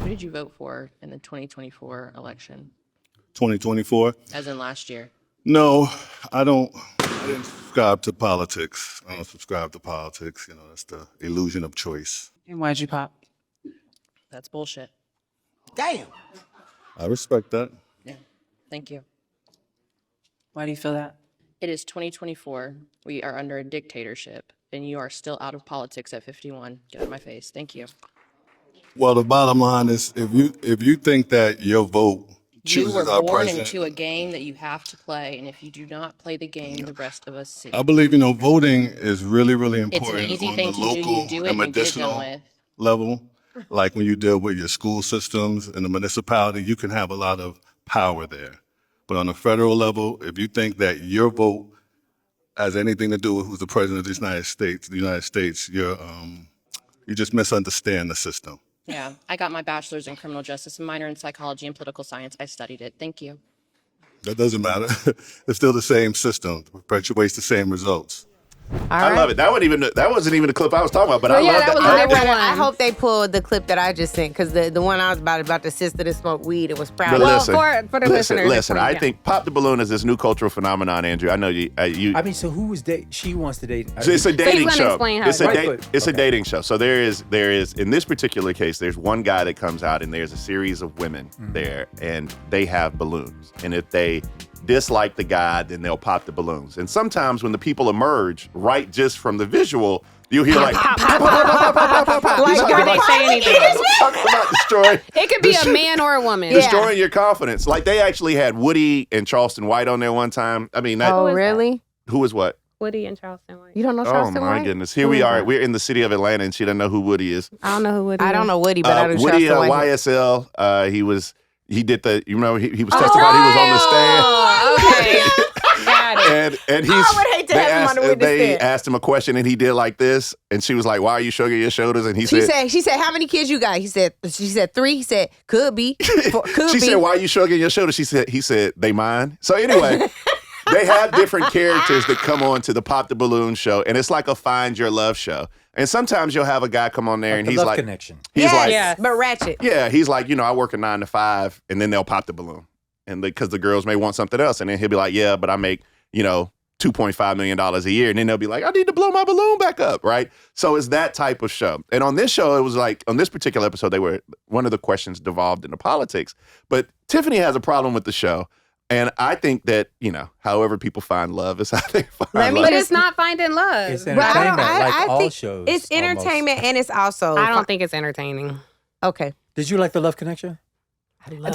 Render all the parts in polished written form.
Who did you vote for in the 2024 election? 2024? As in last year? No, I didn't subscribe to politics. I don't subscribe to politics. You know, that's the illusion of choice. And why'd you pop? That's bullshit. Damn. I respect that. Yeah. Thank you. Why do you feel that? It is 2024. We are under a dictatorship, and you are still out of politics at 51. Get out of my face. Thank you. Well, the bottom line is, if you think that your vote You chooses were our born president, into a game that you have to play, and if you do not play the game, the rest of us see. I believe voting is really, really It's an important easy on thing the to do. local You do it and and you get done medicinal with. level. Like when you deal with your school systems in the municipality, you can have a lot of power there. But on the federal level, if you think that your vote has anything to do with who's the president of the United States, you just misunderstand the system. Yeah, I got my bachelor's in criminal justice and minor in psychology and political science. I studied it. Thank you. That doesn't matter. It's still the same system, perpetuates the same results. I love it. That wasn't even the clip I was talking about, but I love that. I hope they pulled the clip that I just sent, because the one I was about the sister that smoked weed, it was proud. But Well, listen, for the listeners. Listen, I yeah. think Pop the Balloon is this new cultural phenomenon, Andrew. I know you. I mean, so who was she wants to date? So it's a dating gonna show. explain how It's a dating show. So there is in this particular case, there's one guy that comes out, and there's a series of women there, and they have balloons. And if they dislike the guy, then they'll pop the balloons. And sometimes when the people emerge, right, just from the visual, you'll hear like pop, pop, pop, pop, pop, pop, pop. Like, before they say anything. Talking about destroying. It could be a man or a woman. Destroying your confidence. Like they actually had Woody and Charleston White on there one time. I mean, Oh, really? Who was what? Woody and Charleston White. You don't know Oh Charleston my White? goodness! Here we are. We're in the city of Atlanta, and she doesn't know who Woody is. I don't know who Woody is. I don't know Woody, but I do Woody Charleston White. YSL. He did the. You remember he was testifying. He was on the stand. Okay. Got it. And he's, I would hate to have him on the witness they stand. asked him a question, and he did like this, and she was like, "Why are you shrugging your shoulders?" And he said, She said, how many kids you got? She said 3. He said, could be. Could she be. said, "Why are you shrugging your shoulders?" He said, "They mine." So anyway, they have different characters that come on to the Pop the Balloon show, and it's like a Find Your Love show. And sometimes you'll have a guy come on there, and the he's Love like, Connection. he's like, Yes. But ratchet. yeah, he's like, I work a 9 to 5, and then they'll pop the balloon, and because the girls may want something else, and then he'll be like, yeah, but I make $2.5 million a year, and then they'll be like, I need to blow my balloon back up, right? So it's that type of show. And on this show, it was like, on this particular episode, one of the questions devolved into politics, but Tiffany has a problem with the show. And I think that, however people find love is how they find love. But it's not finding love. It's entertainment, like all think shows. it's entertainment, and it's also. I don't think it's entertaining. Okay. Did you like the Love Connection?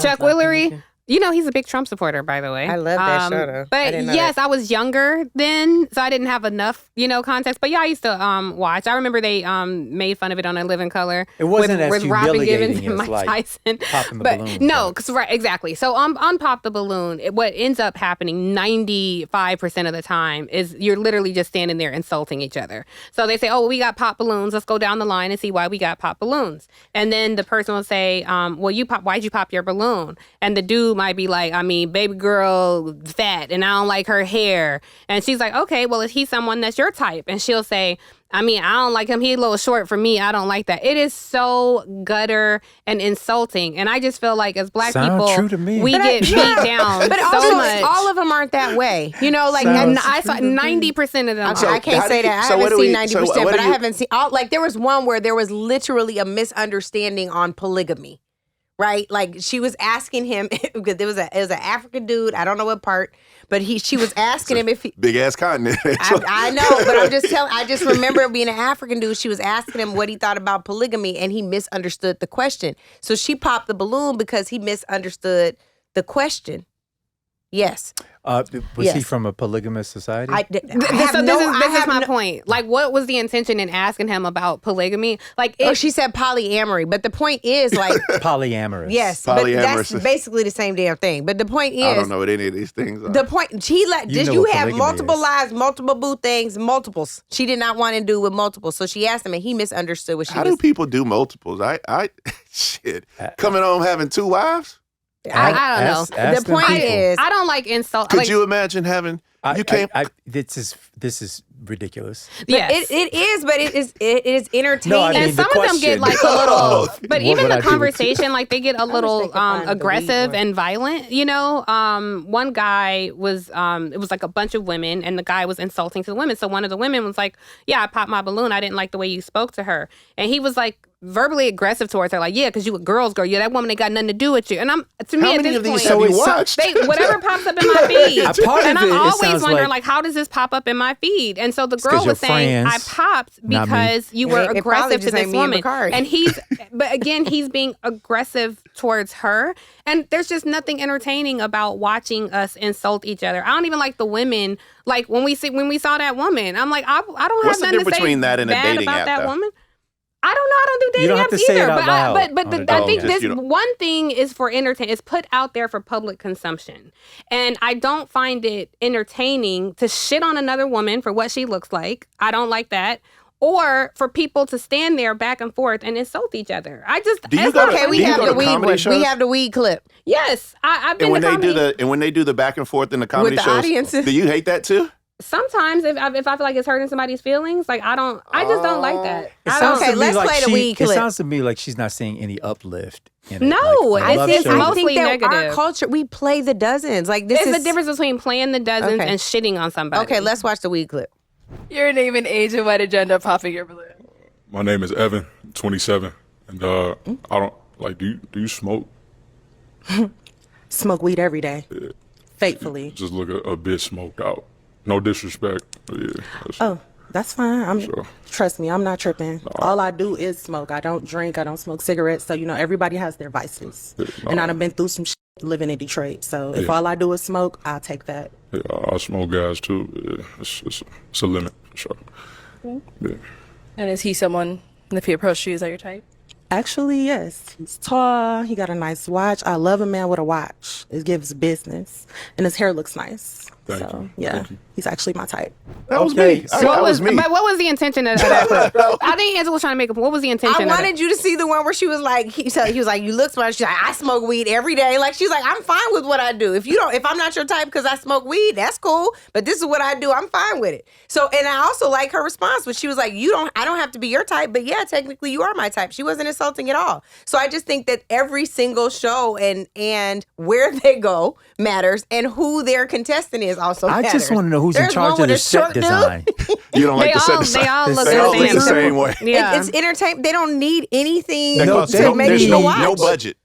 Chuck Willery, he's a big Trump supporter, by the way. I love that show, though. I But didn't know yes, that. I was younger then, so I didn't have enough, context. But yeah, I used to watch. I remember they made fun of it on A Living Color. It wasn't as with Robin Givens humiliating and as, Mike like, Tyson. popping the but balloon. no, right, exactly. So on Pop the Balloon, what ends up happening 95% of the time is you're literally just standing there insulting each other. So they say, oh, we got pop balloons. Let's go down the line and see why we got pop balloons. And then the person will say, why'd you pop your balloon? And the dude might be like, baby girl fat and I don't like her hair. And she's like, okay, well, is he someone that's your type? And she'll say, I don't like him. He's a little short for me. I don't like that. It is so gutter and insulting. And I just feel like as black Sound people, true to me. we get beat down But so also, much. all of them aren't that way. And I saw 90% of them. Okay, I can't say that. I haven't seen 90%, but I haven't seen there was one where there was literally a misunderstanding on polygamy. Right? Like she was asking him because it was an African dude, I don't know what part, but she was asking him if he Big ass continent. I know, but I just remember being an African dude, she was asking him what he thought about polygamy and he misunderstood the question. So she popped the balloon because he misunderstood the question. Yes. Was he from a polygamous society? This is my point. Like, what was the intention in asking him about polygamy? Like, she said polyamory, but the point is like polyamorous. Yes, but that's basically the same damn thing. But the point is, I don't know what any of these things are. the point did you have multiple lives, multiple boo things, multiples? She did not want to do with multiples, so she asked him, and he misunderstood what she. How do people do multiples? Shit, coming home having 2 wives. I don't know. The point is, I don't like insult. Could you imagine having You can't. This is ridiculous. Yes. It is, but it is entertaining. No, I mean, And some the of them get question- like a little, but What even would the I do with conversation, like they get a little they could find the aggressive weed one. and violent. You know, one guy was, it was like a bunch of women, and the guy was insulting to the women. So one of the women was like, "Yeah, I popped my balloon. I didn't like the way you spoke to her," and he was like verbally aggressive towards her, like, "Yeah, because you a girl's girl. Yeah, that woman ain't got nothing to do with you." And to me, How at many this of these point, have you it's- watched? whatever pops up in my feed. Part And of I'm it always sounds wondering, like- how does this pop up in my feed? And so the 'cause girl you're was saying, friends, I popped not me. because you were It probably aggressive to just ain't this me and woman. Bakari. And but again, he's being aggressive towards her. And there's just nothing entertaining about watching us insult each other. I don't even like the women. Like when we saw that woman, I'm like, I don't have What's the nothing to difference say between that and a bad dating about app, that though? woman. I don't know. I don't do dating You don't have apps to say it either. out loud But on a I dating think app. this You don't- one thing is for entertain. It's put out there for public consumption, and I don't find it entertaining to shit on another woman for what she looks like. I don't like that. Or for people to stand there back and forth and insult each other. I just Do you it's go not to- Okay, for we do you me. have go the to weed comedy one. shows? We have the weed clip. Yes, I've been And when to they comedy. do the back and forth in the comedy the shows, audiences. do you hate that too? Sometimes if I feel like it's hurting somebody's feelings, like I just don't like that. It I sounds don't. Okay, to me let's like play the she- weed clip. It sounds to me like she's not seeing any uplift. In it. No, like, I love think- shows. I I mostly think that our negative. culture, we play the dozens. Like this There's is a difference between playing the dozens Okay. and shitting on somebody. Okay, let's watch the weed clip. Your name and age and why did you end up popping your balloon? My name is Evan, 27, and I don't like. Do you smoke? Smoke weed every day, faithfully. Just look a bit smoked out. No disrespect. But yeah. Oh, that's fine. Sure. Trust me, I'm not tripping. All I do is smoke. I don't drink. I don't smoke cigarettes. So everybody has their vices, and I done been through some shit living in Detroit. So if all I do is smoke, I'll take that. Yeah, I smoke gas too. Yeah, it's a limit. Sure. Yeah. And is he someone, if he approached you, is that your type? Actually, yes. He's tall. He got a nice watch. I love a man with a watch. It gives business, and his hair looks nice. Thank so you. yeah, Thank you. he's actually my type. That was Okay, me. so That was me. But what was the intention of that clip? I think Angela was trying to make a. What was the intention? I wanted you to see the one where she was like, he was like, you look smart. She's like, I smoke weed every day. Like she's like, I'm fine with what I do. If I'm not your type because I smoke weed, that's cool. But this is what I do. I'm fine with it. So, and I also like her response, but she was like, I don't have to be your type, but yeah, technically you are my type. She wasn't insulting at all. So I just think that every single show and where they go matters, and who their contestant is also I matters. just want to know who's in There's charge one of with the a set short dude. design. You don't like the set design. They all look They all the look same. the same way. Yeah. It's entertainment. They don't need anything No, to they don't make need- people watch. No budget.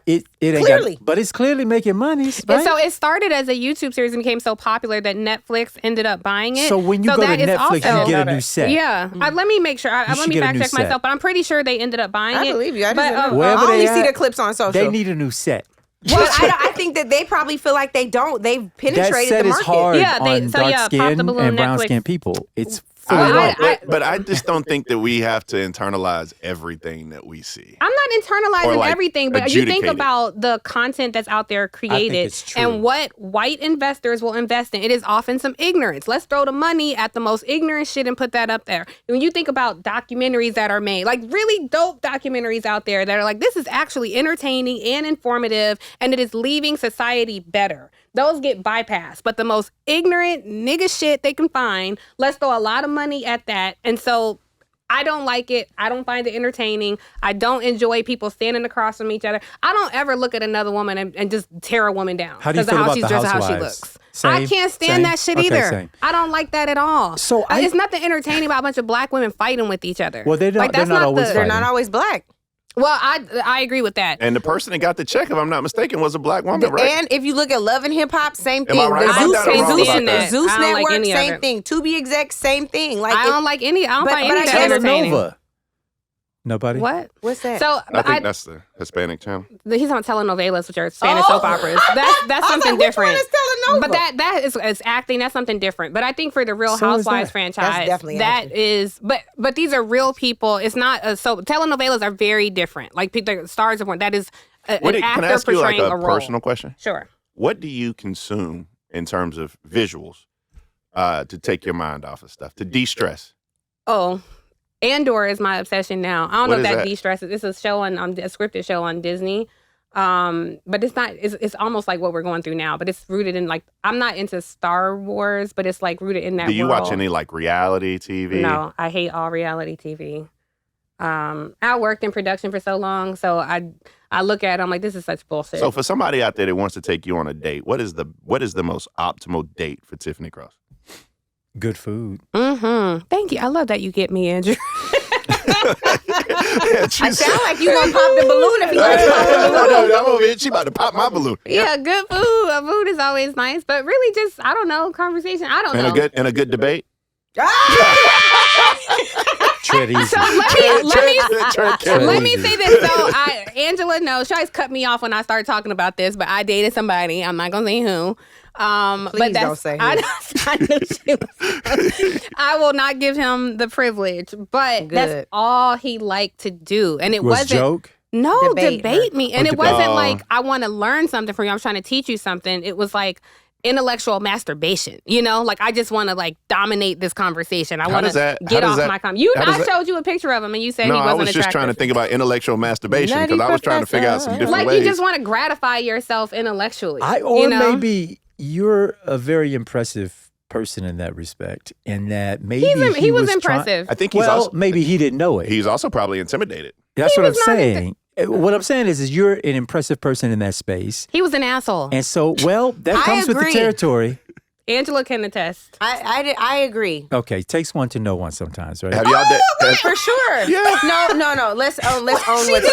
It ain't Clearly. got, but it's clearly making money, right? And so it started as a YouTube series and became so popular that Netflix ended up buying it. So when you go to that is Netflix, also- you get a new set. Yeah, let me make sure. Let should me get a fact new check set. myself, but I'm pretty sure they ended up buying I it. believe you. I, But, just, Wherever I only they see at, the clips on social. They need a new set. But I think that they probably feel like they don't. They've That penetrated set the is market. hard Yeah, on so dark yeah, Pop the skin Balloon, and brown Netflix. skin people. It's fully But, right. but I just don't think that we have to internalize everything that we see. I'm not internalizing Or, like, everything, but you think adjudicate it. about the content that's out there created it's true. and what white investors will invest in. It is often some ignorance. Let's throw the money at the most ignorant shit and put that up there. When you think about documentaries that are made, like really dope documentaries out there that are like, this is actually entertaining and informative, and it is leaving society better. Those get bypassed. But the most ignorant nigga shit they can find, let's throw a lot of money at that. And so I don't like it. I don't find it entertaining. I don't enjoy people standing across from each other. I don't ever look at another woman and just tear a woman down How do you because of feel how about she's the dressed or how she Housewives? looks. Same? I can't stand Same? that shit Okay, either. same. I don't like that at all. So it's nothing entertaining about a bunch of black women fighting with each other. Well, they're not- Like, that's they're not always They're not always black. Well, I agree with that. And the person that got the check, if I'm not mistaken, was a black woman, right? And if you look at Love and Hip Hop, same Am thing. I right The about Zeus, that or wrong about the that? Zeus I don't like Network, any of same it. thing. To Be Exact, same thing. Like I don't like any. I don't but- find but any I of that guess- entertaining. Telenova. Nobody? What? What's that? So I think that's the Hispanic channel. he's on telenovelas, which are Spanish soap operas. That's I was something like, which different. one is Telenova? But that is acting. That's something different. But I think for the Real So is Housewives that. franchise, That's definitely that acting. is. But these are real people. It's not so telenovelas are very different. Like the stars of one. That is an Can I actor ask you like portraying a a role. personal question? Sure. What do you consume in terms of visuals to take your mind off of stuff, to de-stress? Oh, Andor is my obsession now. I don't know What if is that that? de-stresses. It's a show on a scripted show on Disney. But it's not. It's almost like what we're going through now. But it's rooted in like I'm not into Star Wars, but it's like rooted in that. Do you world. watch any like reality TV? No, I hate all reality TV. I worked in production for so long, so I look at it, I'm like, this is such bullshit. So for somebody out there that wants to take you on a date, what is the most optimal date for Tiffany Cross? Good food. Thank you. I love that you get me, Andrew. I sound like you gonna pop the balloon if you want to pop the balloon. No, I'm over here. She about to pop my balloon. Yeah, good food. Food is always nice, but really just, I don't know, conversation. I don't know. And a good debate. Tread easy. So let me say this. So Angela knows, she always cut me off when I start talking about this, but I dated somebody. I'm not going to say who. Please don't say who. I knew she was. I will not give him the privilege, but that's all he liked to do. And it wasn't. Joke? No, debate me. And it wasn't Oh. like, I want to learn something from you. I'm trying to teach you something. It was like, intellectual masturbation, you know, like I just want to like dominate this conversation. I want to get off my comment. I showed you a picture of him, and you said he wasn't attractive. I was just trying to think about intellectual masturbation because I was trying to figure out some different like ways. You just want to gratify yourself intellectually. Maybe you're a very impressive person in that respect, and that maybe he was impressive. I think he's also maybe he didn't know it. He's also probably intimidated. That's what I'm saying. What I'm saying is you're an impressive person in that space. He was an asshole. And so, that comes with the territory. Angela can attest. I agree. Okay, takes one to know one sometimes, right? Have y'all for sure. Yeah. No. Let's own what's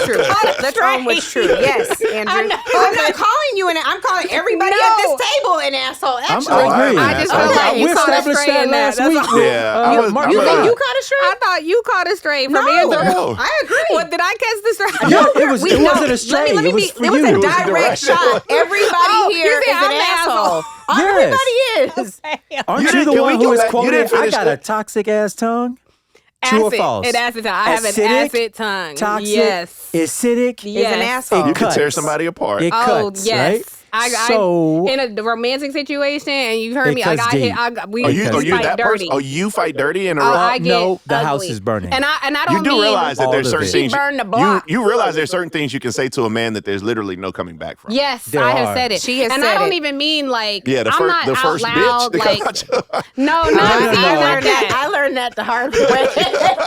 true. Let's own what's true. Yes, Andrew. I'm not calling you I'm calling everybody at this table an asshole. Actually, I agree. I just feel like you caught a stray in that. last week. Yeah. You think you caught a stray? I thought you caught a stray from No, Angela. I agree. What, did I catch the stray? No, it wasn't a stray. Let me It was be. for It was you. a direct shot. Everybody here you is say an I'm the asshole. Yes. Everybody is. Aren't you the Can we one go who is back? You quoted, didn't I finish got the- a toxic ass tongue? True or false? It acid tongue. I have an Acidic, acid tongue. Toxic, Yes. acidic, Is an asshole. You can cuts. tear somebody apart. It cuts, yes. right? I in a romantic situation, and you heard me. I cuts got deep. hit. We Are you fight that dirty. person? Oh, you fight dirty in a I get no, the ugly. house is burning. And I don't You do mean realize that all there's of certain it. things She burned the block. you realize there's certain things you can say to a man that there's literally no coming back from. Yes, There I have are. said it. She has and said I don't it. even mean like Yeah, I'm not the out first loud. bitch. Like no, I learned that the hard way.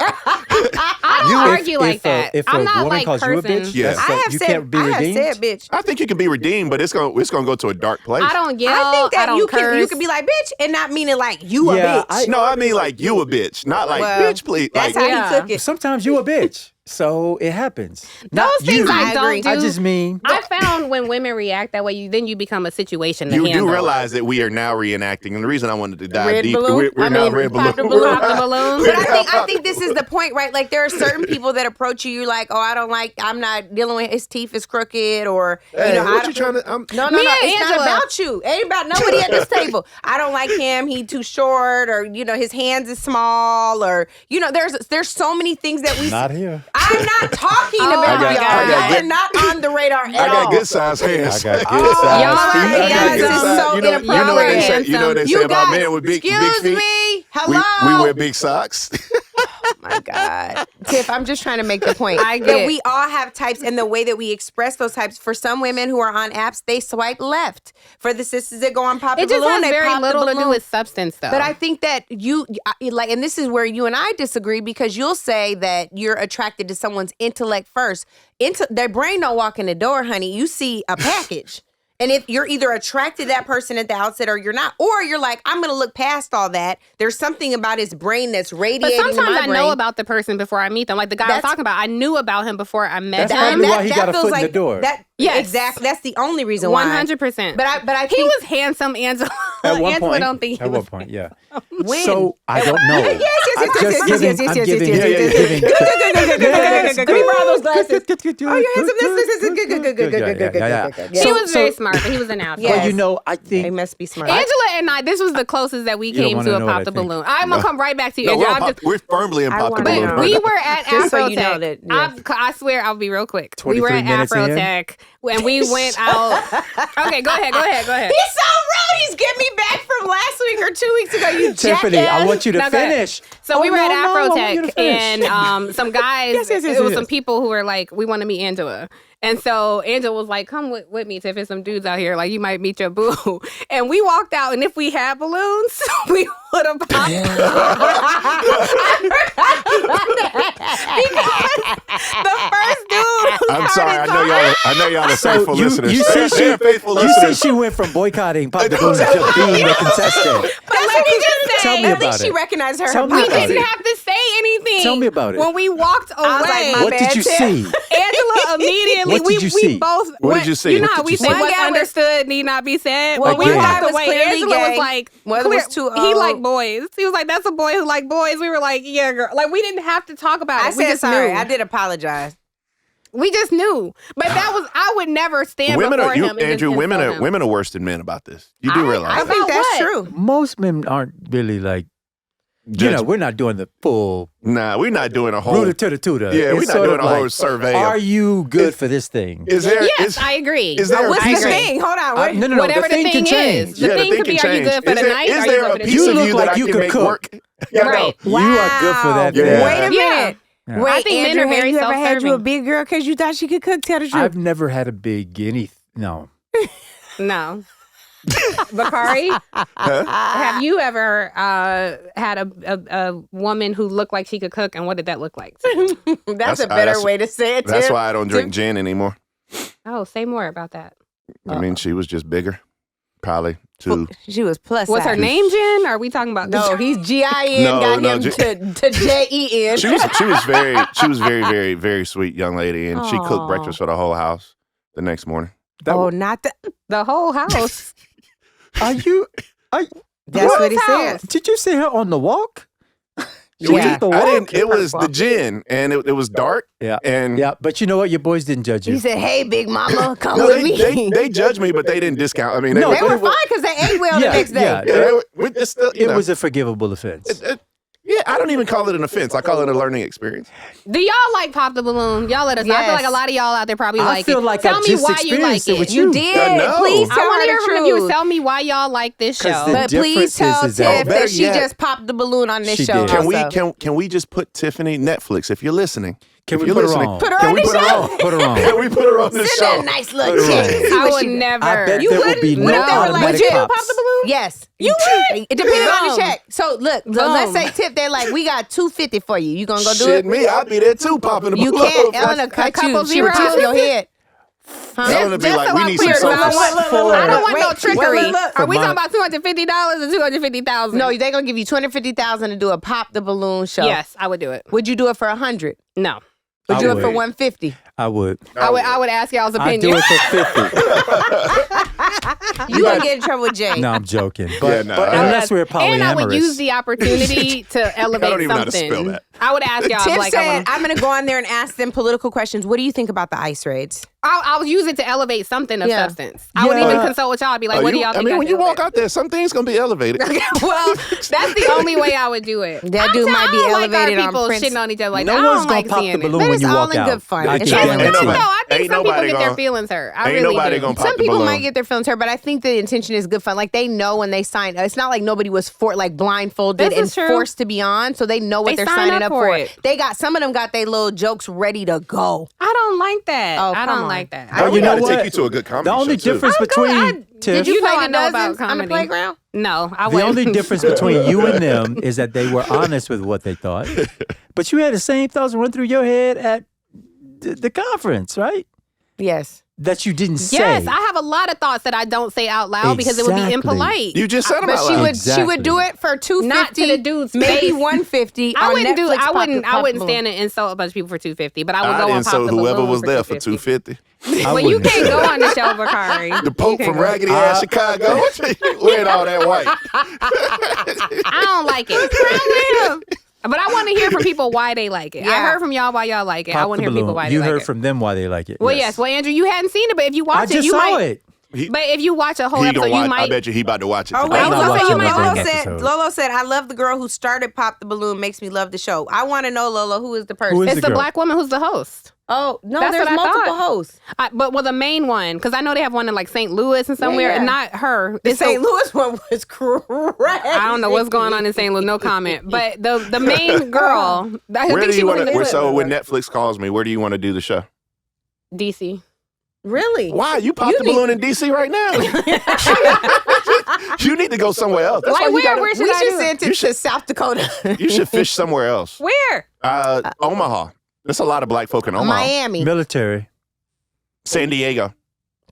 I don't argue like that. If I'm a not woman like calls you a cursing. bitch, Yeah. you can't be redeemed. I have said bitch. I think you can be redeemed, but it's gonna go to a dark place. I don't yell. I think that don't you curse. can be like bitch and not meaning like you Yeah, a bitch. No, I mean like you a bitch, not like Well, bitch, please. That's Like, how he took it. Sometimes you a bitch, so it happens. Not Those things you. I don't do. I just mean I found when women react that way, then you become a situation to you handle. do realize that we are now reenacting, and the reason I wanted to dive Red deep, balloon? we're now red pop balloon. the balloon. Pop the balloon. But I think this is the point, right? Like there are certain people that approach you, you're like, oh, I'm not dealing with his teeth is crooked, or Hey, I what don't- you trying to? No, Me and it's not Angela. about you. It ain't about nobody at this table. I don't like him. He too short, or his hands is small, or there's so many things that we. not here. I'm not talking Oh about my y'all. God. Y'all are not on the radar at I got all. good size hands. I got good Oh, size. y'all are- feet. you guys this is so you know what they inappropriate. say. You know what they say You about guys, men with big excuse feet. me. Hello. We wear big socks. My God. Tiff, I'm just trying to make the point I that get- we all have types, and the way that we express those types. For some women who are on apps, they swipe left. For the sisters that go on Pop It the just Balloon, has they very pop the little to do balloon. with substance, though. But I think that and this is where you and I disagree, because you'll say that you're attracted to someone's intellect first. Their brain don't walk in the door, honey. You see a package. And if you're either attracted to that person at the outset or you're not, or you're like, I'm going to look past all that. There's something about his brain that's But radiating to sometimes my I brain. know about the person before I meet them. Like the guy I was That's- talking about, I knew about him before I met That's him. probably why he got a feels foot in the door. Yes. exactly. That's the only reason why. 100%. But I he think was handsome, Angela. At one Angela point. don't think he At was one point, yeah. when? So I don't know. Yes, I'm just giving. I'm giving. Can we borrow those glasses? Oh, you're handsome. This is good. He was very smart, but he was an asshole. Yes. Well, I They think must be smart. Angela and I, this was the closest that we You don't came wanna to a know what pop I the think. balloon. I'm gonna come right back to you, No, Angela. we're firmly in I pop the wanna balloon. know. But we were at Just so Afrotech. you know that, yeah. I swear I'll be real quick. We were 23 at minutes in? Afrotech and we went out. Okay, go ahead. He's so rude. He's getting me back from last week or 2 weeks ago. You Tiffany, jackass. I want you to No, go ahead. finish. So we were at I want you to Afrotech finish. and some guys, Yes, it was yes. some people who were like, we want to meet Angela. And so Angela was like, come with me, Tiff, there's some dudes out here. Like, you might meet your boo. And we walked out, and if we had balloons, we would have popped them. The first dude. I'm sorry. I know y'all are faithful listeners. You see, faithful you listeners. see, she went from boycotting Pop the Balloons to being a contestant. But let me just Tell say, me At about least she it. recognized her. Tell me we about didn't it. have to say anything. Tell me about it. When we walked away, was like, my What did you see? Angela immediately, What did you see? we both What went, did you see? You know What how did we you say see? One what's guy was- understood need not be said? Like, When we yeah. walked One guy was away, clearly Angela gay. was like, One was too he old. liked boys. He was like, that's a boy who like boys. We were like, yeah, girl. Like, we didn't have to talk about it. I we said just sorry. knew. I did apologize. We just knew. But that was, I would never stand Women before are him. and Andrew. just Women insult are him. women are worse than men about this. You do realize I that. think that's what? true. Most men aren't really like, we're not doing the full Nah, we're not doing a whole. rooter to the tutor. Yeah, we're It's not sort doing of a whole like, survey. Are you good for this thing? Is there? Yes, I agree. Is there a What's piece the of thing? Hold on. Wait. No. Whatever The thing can change. is. The thing could be, are you good for the night? Is Are you there good a for the piece day? of You you look that like I you can could make cook. work? Yeah, Right. no. You are good for that. Yeah. man. Wait a minute. Yeah. Wait, I think men Andrew, are very have you ever had you a self-serving. big girl because you thought she could cook? Tell the truth. I've never had a big no. No. Bakari, have you ever had a woman who looked like she could cook, and what did that look like? That's a better way to say it. That's Tim. why I don't drink gin anymore. Oh, say more about that. I mean, she was just bigger, probably too. She was plus. What's her size. name, Jen? Are we talking about? No, he's GIN. No, got no, him J- to JEN. She was very very sweet young lady, and she Aw. cooked breakfast for the whole house the next morning. Oh, not the. The whole house. That's what he said. Did you see her on the walk? Yeah. The I walk? didn't. It was the gin, and it was dark. Yeah. And Yeah, but you know what? Your boys didn't judge you. He said, "Hey, big mama, come no, with me." they judged me, but they didn't discount. I mean, No, They were, were fine because they ate well the next day. Yeah, they were- it's still, you it know, was a forgivable offense. yeah. I don't even call it an offense. I call it a learning experience. Do y'all like Pop the Balloon? Y'all let us know. I feel Yes. like a lot of y'all out there probably I like feel it. like Tell I me just why you like experienced it with it. you. You did. I know. Please I tell want to her hear the from truth. you. Tell me why y'all like this 'Cause show. the But please difference tell is that- Tiff better that she yet- just popped the balloon on this She show. did. Can we just put Tiffany Netflix if you're listening? Can If we you're put her listening, on? Put her can on we the put her show. on? Put her on. Can we put her on this Send show? her a nice little Put her check. on. See I what would she- never. I bet You there will wouldn't? be What no if they were like, automatic would you pops. pop the balloon? Yes. You would. It depends on the Boom. check. So look, so Boom. let's say Tip, they're like, we got $250 for you. You gonna go do Shit, it? me, I'll be there too, popping the You balloon. can't. Eleanor cut couple you. She would zeros. tip your head. Eleanor be Just like, so we I'm need some clear, 'cause I sofas. want- I don't want no Wait, trickery. look. Are we For talking my- about $250 or $250,000? No, they're gonna give you $250,000 to do a pop the balloon show. Yes, I would do it. Would you do it for $100? No, Would I you do it for would. $150? I would. I would ask y'all's I'd opinion. do it for 50. You gonna get in trouble with Jay. No, I'm joking. But, Yeah, no. but unless we're And I would use polyamorous. the opportunity to elevate don't even know how to something. spell that. I would ask y'all Tiff like said, I'm gonna go on there and ask them political questions. What do you think about the ICE raids? I'll use it to elevate something of Yeah. substance. I would Yeah. even consult with y'all. I'd be like, what do y'all think? I mean, when you should walk elevate? out there, some things gonna be elevated. Well, that's the only way I would do it. That dude might be I don't elevated like on our people Prince. shitting on each other like No that. I one's don't gonna like pop seeing the it. balloon But when it's you all walk in out. good fun. I It's can all in good guarantee fun. No, it. I think Ain't some people nobody get their gonna- feelings hurt. I ain't really nobody do. gonna pop Some the people balloon. might get their feelings hurt, but I think the intention is good fun. Like they know when they sign. It's not like nobody was blindfolded This and is true. forced to be on, so they know what They they're sign signing up up for for. it. They got some of them got their little jokes ready to go. I don't like that. Oh, I come don't on. like that. Oh, you we know gotta what? take you to a good comedy The only show, too. difference I'm good. between Did you You know play I the know about dozens on the comedy. playground? No, I the wouldn't. only difference between you and them is that they were honest with what they thought. But you had the same thoughts run through your head at the conference, right? Yes. That you didn't say. Yes, I have a lot of thoughts that I don't say out loud because it would be Exactly. impolite. You just said them But out she loud. would she would do it for $250, Not to the dude's maybe face. $150. I on wouldn't do. Netflix I Pop wouldn't. the I wouldn't Balloon. stand and insult a bunch of people for $250. But I would I go didn't on pop so the whoever balloon was for there for $250. $250. Well, you wouldn't. can't go on the show, Bakari. The Pope You from can't go. raggedy ass Chicago wearing all that white. I don't like it. But I want to hear from people why they like it. I Yeah. heard from y'all why y'all like it. I Pop want the to hear people balloon. why You they heard like it. from them why they like it. Well, yes. Well, Andrew, you hadn't seen it, but if you watch I it, just you saw might. it. But if you watch a whole He episode, gonna you watch. I might. bet you he about to watch it. Oh, today. wait, I'm not Lolo watching said, that Lolo dang said, episode. Lolo said, I love the girl who started Pop the Balloon, makes me love the show. I want to know, Lolo, who is the person? Who is It's the girl? black woman who's the host. Oh, no, That's there's what I multiple thought. hosts. But the main one, because I know they have one in like St. Louis and somewhere, Yeah. and not her. The It's St. Louis one was crazy. I don't know what's going on in St. Louis. No comment. But the main girl, I Where think do she you was want in to? the So when Netflix calls me, where do you want to do the show? DC. Really? Why? You popped the balloon in D.C. right now. You need to go somewhere else. That's Like, why you gotta, where should We I should do it? send it to South Dakota. You should fish somewhere else. Where? Omaha. There's a lot of black folk in Omaha. Miami. Military. San Diego.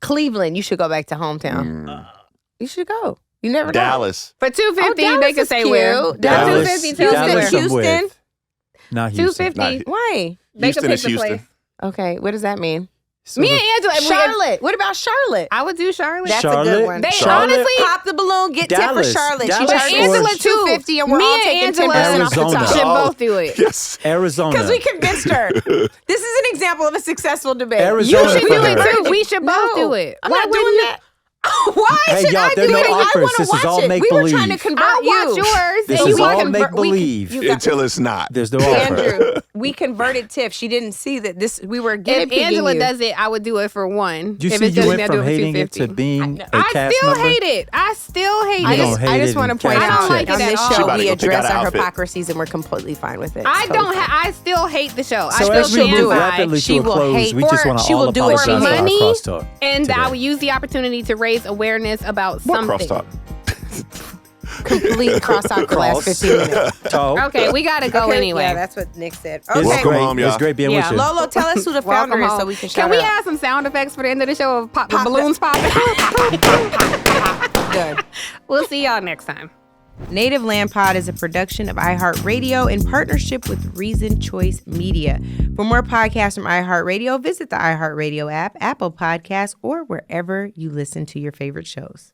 Cleveland. You should go back to hometown. You should go. You never know. Dallas. For $250, Dallas they can is say cute. where. Dallas. $250, tell us Dallas where. I'm with. Houston. Not Houston. $250. Why? They Houston can pick is the Houston. place. Okay, what does that mean? Me and Angela. Charlotte. What about Charlotte? I would do Charlotte. That's a Charlotte? good one. They Charlotte? honestly, Pop the balloon, get tip for Dallas. Charlotte. Dallas She charges Angela us too. $250 and we're Me all and taking Angela 10% off the Arizona. top. should both do it. Yes. Arizona. Because we convinced her. This is an example of a successful debate. Arizona You should for do her. it too. We should both do it. I'm Why not wouldn't doing you? that. Why Hey, should y'all, I there do are it? no I offers. want to This is watch all it. make We were believe. trying to convert I'll you. watch yours. This and is you all can make believe. Until it's not. There's no offer. Andrew, we converted Tiff. She didn't see that this. We were If guinea Angela you. does it, I would do it for one. Do you if see it's you just went me, I do from it for hating it to $250. being a I cast still member? hate it. I still hate I it. just, don't I hate just it want to and point cash out it like on it this at show all. She we about to go pick address out an our outfit. hypocrisies and we're completely fine with it. I So don't. it's okay. I still hate the show. So I as still we stand move by. rapidly She to a will close, hate we for just it. want to She all will do it for apologize for our money. crosstalk. And today. I will use the opportunity to raise awareness about What something. crosstalk? Complete cross out the last 15 minutes. Talk. Okay, we gotta go Okay, anyway. Yeah, that's what Nick said. It's Okay. Welcome great. home, It's y'all. great being Yeah. with you. Lolo, tell us who the founder Welcome is home. so we can Can shout we out. add some sound effects for the end of the show of pop, Pop balloons popping? Good. We'll see y'all next time. Native Land Pod is a production of iHeartRadio in partnership with Reason Choice Media. For more podcasts from iHeartRadio, visit the iHeartRadio app, Apple Podcasts, or wherever you listen to your favorite shows.